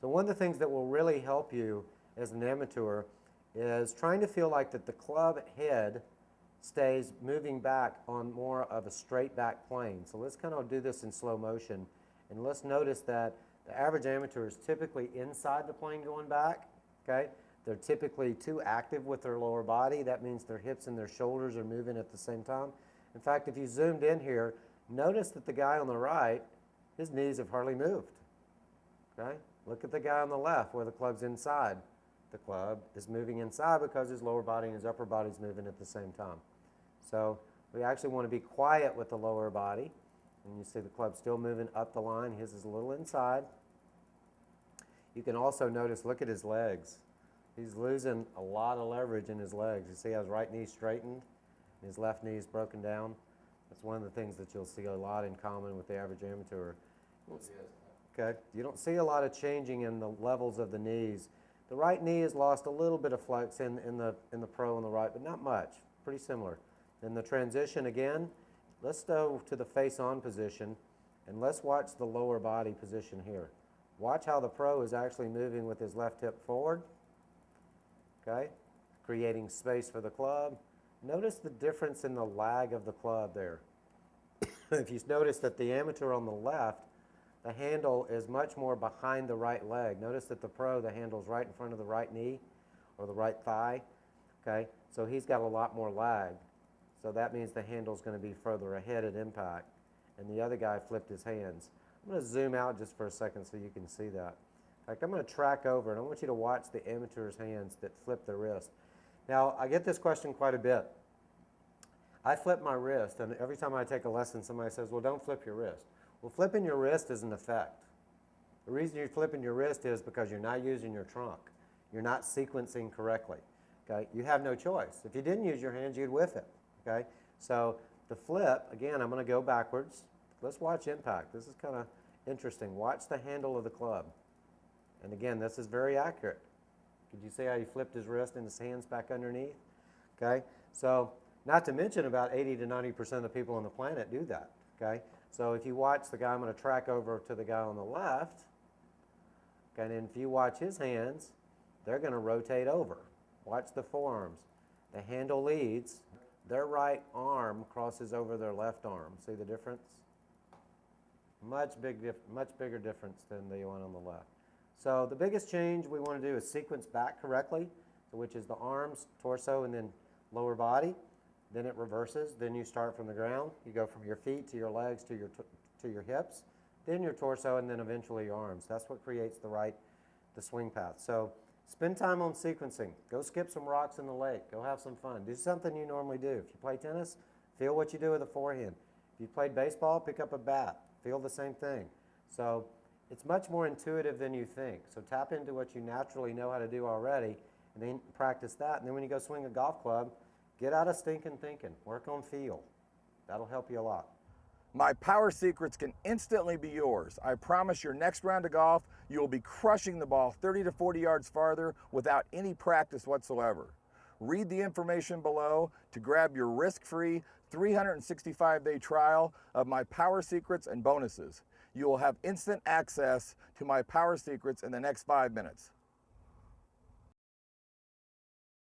So one of the things that will really help you as an amateur is trying to feel like that the club head stays moving back on more of a straight back plane. So let's kind of do this in slow motion, and let's notice that the average amateur is typically inside the plane going back, okay? They're typically too active with their lower body. That means their hips and their shoulders are moving at the same time. In fact, if you zoomed in here, notice that the guy on the right, his knees have hardly moved, okay? Look at the guy on the left where the club's inside. The club is moving inside because his lower body and his upper body is moving at the same time. So we actually want to be quiet with the lower body. And you see the club still moving up the line. His is a little inside. You can also notice, look at his legs. He's losing a lot of leverage in his legs. You see how his right knee straightened and his left knee is broken down? That's one of the things that you'll see a lot in common with the average amateur. Okay, you don't see a lot of changing in the levels of the knees. The right knee has lost a little bit of flex in the pro on the right, but not much. Pretty similar. Then the transition again, let's go to the face-on position, and let's watch the lower body position here. Watch how the pro is actually moving with his left hip forward, okay, creating space for the club. Notice the difference in the lag of the club there. If you notice that the amateur on the left, the handle is much more behind the right leg. Notice that the pro, the handle's right in front of the right knee or the right thigh, okay? So he's got a lot more lag. So that means the handle's going to be further ahead at impact. And the other guy flipped his hands. I'm going to zoom out just for a second so you can see that. In fact, I'm going to track over, and I want you to watch the amateur's hands that flip the wrist. Now, I get this question quite a bit. I flip my wrist, and every time I take a lesson, somebody says, well, don't flip your wrist. Well, flipping your wrist is an effect. The reason you're flipping your wrist is because you're not using your trunk. You're not sequencing correctly. Okay? You have no choice. If you didn't use your hands, you'd whiff it. Okay? So the flip, again, I'm going to go backwards. Let's watch impact. This is kind of interesting. Watch the handle of the club. And again, this is very accurate. Could you see how he flipped his wrist and his hands back underneath? Okay? So not to mention about 80 to 90% of the people on the planet do that. Okay? So if you watch the guy, I'm going to track over to the guy on the left. Okay, and if you watch his hands, they're going to rotate over. Watch the forearms. The handle leads. Their right arm crosses over their left arm. See the difference? Much bigger difference than the one on the left. So the biggest change we want to do is sequence back correctly, which is the arms, torso, and then lower body. Then it reverses. Then you start from the ground. You go from your feet to your legs to your hips, then your torso, and then eventually your arms. That's what creates the swing path. So spend time on sequencing. Go skip some rocks in the lake. Go have some fun. Do something you normally do. If you play tennis, feel what you do with the forehand. If you played baseball, pick up a bat. Feel the same thing. So it's much more intuitive than you think. So tap into what you naturally know how to do already, and then practice that. And then when you go swing a golf club, get out of stinking thinking. Work on feel. That'll help you a lot. My power secrets can instantly be yours. I promise your next round of golf, you will be crushing the ball 30 to 40 yards farther without any practice whatsoever. Read the information below to grab your risk-free 365-day trial of my power secrets and bonuses. You will have instant access to my power secrets in the next 5 minutes.